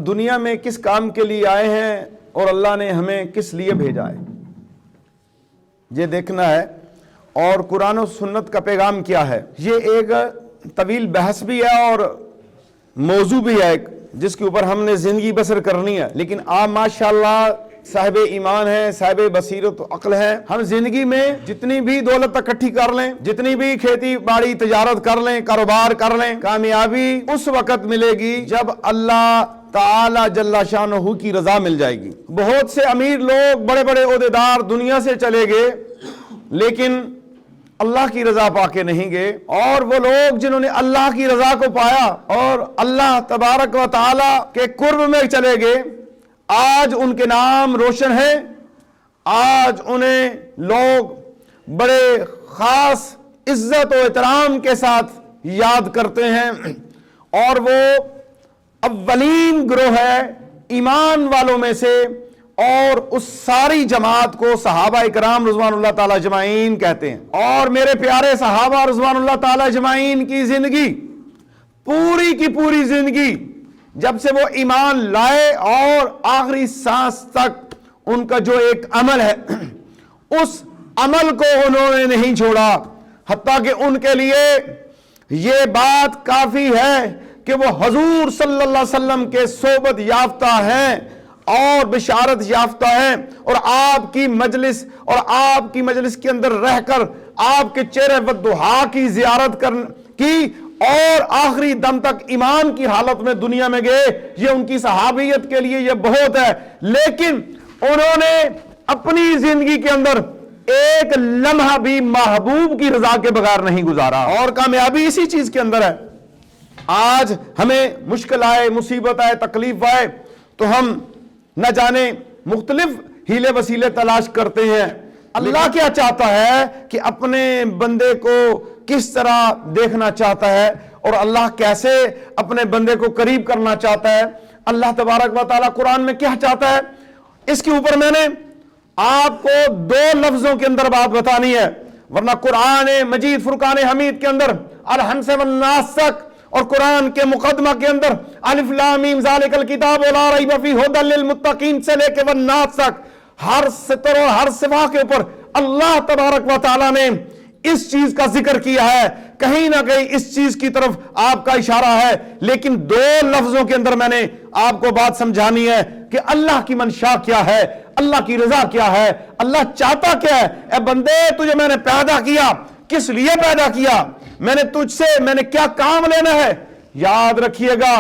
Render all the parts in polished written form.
دنیا میں کس کام کے لیے آئے ہیں اور اللہ نے ہمیں کس لیے بھیجا ہے، یہ دیکھنا ہے۔ اور قرآن و سنت کا پیغام کیا ہے، یہ ایک طویل بحث بھی ہے اور موضوع بھی ہے جس کے اوپر ہم نے زندگی بسر کرنی ہے۔ لیکن آپ ماشاءاللہ صاحب ایمان ہیں، صاحب بصیرت و عقل ہیں، ہم زندگی میں جتنی بھی دولت اکٹھی کر لیں، جتنی بھی کھیتی باڑی تجارت کر لیں، کاروبار کر لیں، کامیابی اس وقت ملے گی جب اللہ تعالی جل شانہ کی رضا مل جائے گی۔ بہت سے امیر لوگ، بڑے بڑے عہدیدار دنیا سے چلے گئے لیکن اللہ کی رضا پا کے نہیں گئے، اور وہ لوگ جنہوں نے اللہ کی رضا کو پایا اور اللہ تبارک و تعالی کے قرب میں چلے گئے، آج ان کے نام روشن ہیں، آج انہیں لوگ بڑے خاص عزت و احترام کے ساتھ یاد کرتے ہیں، اور وہ اولین گروہ ہے ایمان والوں میں سے، اور اس ساری جماعت کو صحابہ اکرام رضوان اللہ تعالی اجمعین کہتے ہیں۔ اور میرے پیارے صحابہ رضوان اللہ تعالی اجمعین کی زندگی، پوری کی پوری زندگی، جب سے وہ ایمان لائے اور آخری سانس تک ان کا جو ایک عمل ہے، اس عمل کو انہوں نے نہیں چھوڑا، حتیٰ کہ ان کے لیے یہ بات کافی ہے کہ وہ حضور صلی اللہ علیہ وسلم کے صحبت یافتہ ہیں اور بشارت یافتہ ہیں، اور آپ کی مجلس کے اندر رہ کر آپ کے چہرے والضحا کی زیارت کی، اور آخری دم تک ایمان کی حالت میں دنیا میں گئے۔ یہ ان کی صحابیت کے لیے یہ بہت ہے، لیکن انہوں نے اپنی زندگی کے اندر ایک لمحہ بھی محبوب کی رضا کے بغیر نہیں گزارا، اور کامیابی اسی چیز کے اندر ہے۔ آج ہمیں مشکل آئے، مصیبت آئے، تکلیف آئے تو ہم نہ جانے مختلف ہیلے وسیلے تلاش کرتے ہیں۔ اللہ کیا چاہتا ہے کہ اپنے بندے کو کس طرح دیکھنا چاہتا ہے، اور اللہ کیسے اپنے بندے کو قریب کرنا چاہتا ہے، اللہ تبارک و تعالیٰ قرآن میں کیا چاہتا ہے، اس کے اوپر میں نے آپ کو 2 لفظوں کے اندر بات بتانی ہے، ورنہ قرآن مجید فرقان حمید کے اندر الحنس والناسک اور قرآن کے مقدمہ کے اندر الف لام میم ذالک الکتاب لا ریب فیہ ھدی للمتقین سے لے کے والناس تک، ہر سطر اور ہر صفحہ کے اوپر اللہ تبارک و تعالیٰ نے اس چیز کا ذکر کیا ہے، کہیں نہ کہیں اس چیز کی طرف آپ کا اشارہ ہے۔ لیکن 2 لفظوں کے اندر میں نے آپ کو بات سمجھانی ہے کہ اللہ کی منشا کیا ہے، اللہ کی رضا کیا ہے، اللہ چاہتا کیا ہے۔ اے بندے، تجھے میں نے پیدا کیا، کس لیے پیدا کیا، میں نے تجھ سے کیا کام لینا ہے؟ یاد رکھیے گا،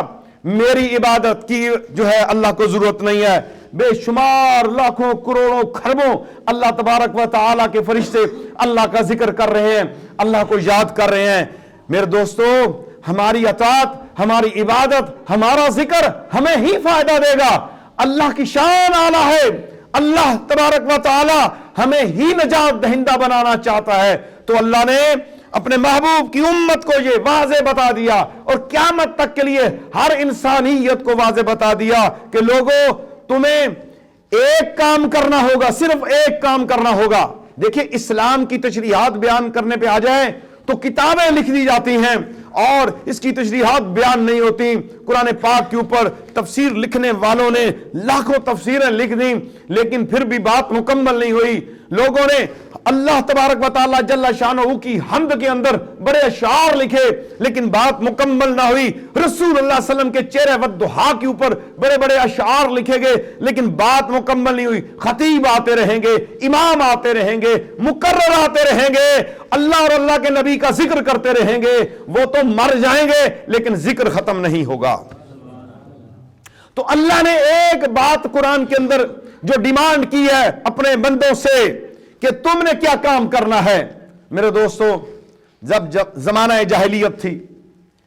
میری عبادت کی جو ہے اللہ کو ضرورت نہیں ہے۔ بے شمار لاکھوں کروڑوں خربوں اللہ تبارک و تعالیٰ کے فرشتے اللہ کا ذکر کر رہے ہیں، اللہ کو یاد کر رہے ہیں۔ میرے دوستو، ہماری اطاعت، ہماری عبادت، ہمارا ذکر ہمیں ہی فائدہ دے گا۔ اللہ کی شان اعلیٰ ہے، اللہ تبارک و تعالیٰ ہمیں ہی نجات دہندہ بنانا چاہتا ہے، تو اللہ نے اپنے محبوب کی امت کو یہ واضح بتا دیا، اور قیامت تک کے لیے ہر انسانیت کو واضح بتا دیا کہ لوگوں، تمہیں ایک کام کرنا ہوگا، صرف ایک کام کرنا ہوگا۔ دیکھیں، اسلام کی تشریحات بیان کرنے پہ آ جائیں تو کتابیں لکھ دی جاتی ہیں اور اس کی تشریحات بیان نہیں ہوتی۔ قرآن پاک کے اوپر تفسیر لکھنے والوں نے لاکھوں تفسیریں لکھ دیں، لیکن پھر بھی بات مکمل نہیں ہوئی۔ لوگوں نے اللہ تبارک و تعالیٰ جل شانہ کی حمد کے اندر بڑے اشعار لکھے، لیکن بات مکمل نہ ہوئی۔ رسول اللہ صلی اللہ علیہ وسلم کے چہرے والضحا کے اوپر بڑے بڑے اشعار لکھے گئے، لیکن بات مکمل نہیں ہوئی۔ خطیب آتے رہیں گے، امام آتے رہیں گے، مقرر آتے رہیں گے، اللہ اور اللہ کے نبی کا ذکر کرتے رہیں گے، وہ تو مر جائیں گے لیکن ذکر ختم نہیں ہوگا۔ تو اللہ نے ایک بات قرآن کے اندر جو ڈیمانڈ کی ہے اپنے بندوں سے کہ تم نے کیا کام کرنا ہے۔ میرے دوستو، جب زمانہ جاہلیت تھی،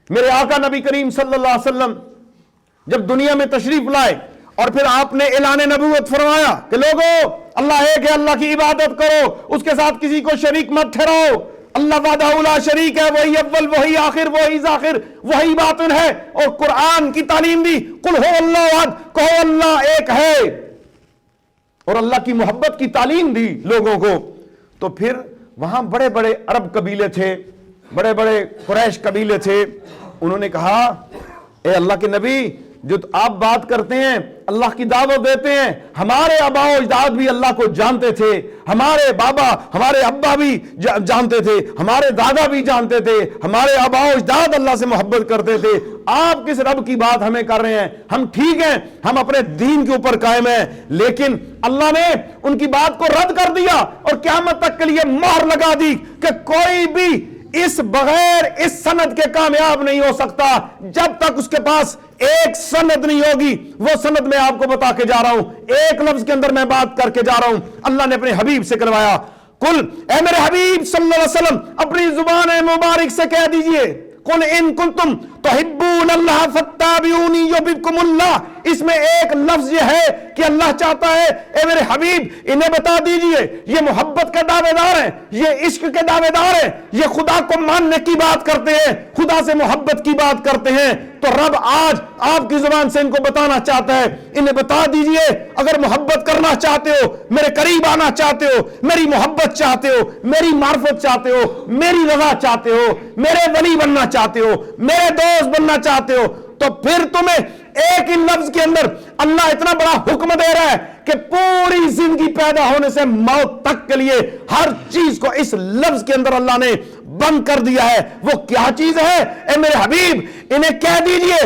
میرے آقا نبی کریم صلی اللہ علیہ وسلم جب دنیا میں تشریف لائے اور پھر آپ نے اعلان نبوت فرمایا کہ لوگو، اللہ ایک ہے، اللہ کی عبادت کرو، اس کے ساتھ کسی کو شریک مت ٹھہراؤ، اللہ وحدہ لا شریک ہے، وہی اول وہی آخر وہی ذاخر وہی باطن ہے، اور قرآن کی تعلیم دی، قل ہو اللہ احد، کہو اللہ ایک ہے، اور اللہ کی محبت کی تعلیم دی لوگوں کو۔ تو پھر وہاں بڑے بڑے عرب قبیلے تھے، بڑے بڑے قریش قبیلے تھے، انہوں نے کہا اے اللہ کے نبی، جو آپ بات کرتے ہیں اللہ کی دعوت دیتے ہیں، ہمارے آبا و اجداد بھی اللہ کو جانتے تھے، ہمارے بابا ہمارے ابا بھی جانتے تھے، ہمارے دادا بھی جانتے تھے، ہمارے آبا و اجداد اللہ سے محبت کرتے تھے، آپ کس رب کی بات ہمیں کر رہے ہیں؟ ہم ٹھیک ہیں، ہم اپنے دین کے اوپر قائم ہیں، لیکن اللہ نے ان کی بات کو رد کر دیا اور قیامت تک کے لیے مہر لگا دی کہ کوئی بھی اس بغیر اس سند کے کامیاب نہیں ہو سکتا جب تک اس کے پاس ایک سند نہیں ہوگی۔ وہ سند میں آپ کو بتا کے جا رہا ہوں، ایک لفظ کے اندر میں بات کر کے جا رہا ہوں، اللہ نے اپنے حبیب سے کروایا، قل اے میرے حبیب صلی اللہ علیہ وسلم اپنی زبان مبارک سے کہہ دیجئے، قل ان کنتم تحبون اللہ فاتبعونی یحببکم اللہ۔ اس میں ایک لفظ یہ ہے کہ اللہ چاہتا ہے اے میرے حبیب انہیں بتا دیجئے، یہ محبت کے دعوے دار ہیں، یہ عشق کے دعوے دار ہیں، یہ خدا کو ماننے کی بات کرتے ہیں، خدا سے محبت کی بات کرتے ہیں، تو رب آج آپ کی زبان سے ان کو بتانا چاہتا ہے، انہیں بتا دیجئے اگر محبت کرنا چاہتے ہو، میرے قریب آنا چاہتے ہو، میری محبت چاہتے ہو، میری معرفت چاہتے ہو، میری رضا چاہتے ہو، میرے ولی بننا چاہتے ہو، میرے دوست بننا چاہتے ہو، تو پھر تمہیں ایک ہی لفظ کے اندر اللہ اتنا بڑا حکم دے رہا ہے کہ پوری زندگی پیدا ہونے سے موت تک کے لیے ہر چیز کو اس لفظ کے اندر اللہ نے بند کر دیا ہے۔ وہ کیا چیز ہے؟ اے میرے حبیب انہیں کہہ دیجئے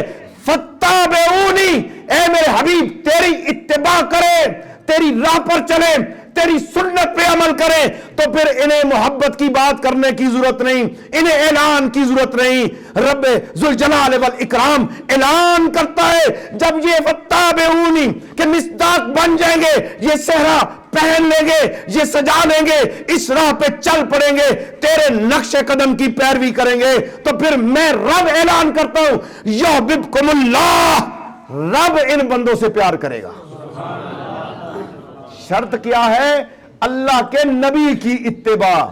فاتبعونی، اے میرے حبیب تیری اتباع کریں، تیری راہ پر چلیں، تیری سنت پہ عمل کریں، تو پھر انہیں محبت کی بات کرنے کی ضرورت نہیں، انہیں اعلان کی ضرورت نہیں۔ رب ذوالجلال والاکرام اعلان کرتا ہے جب یہ فاتبعونی کہ مصداق بن جائیں گے، یہ صحرا پہن لیں گے، یہ سجا لیں گے، اس راہ پہ چل پڑیں گے، تیرے نقش قدم کی پیروی کریں گے، تو پھر میں رب اعلان کرتا ہوں یحببکم اللہ، رب ان بندوں سے پیار کرے گا۔ شرط کیا ہے؟ اللہ کے نبی کی اتباع۔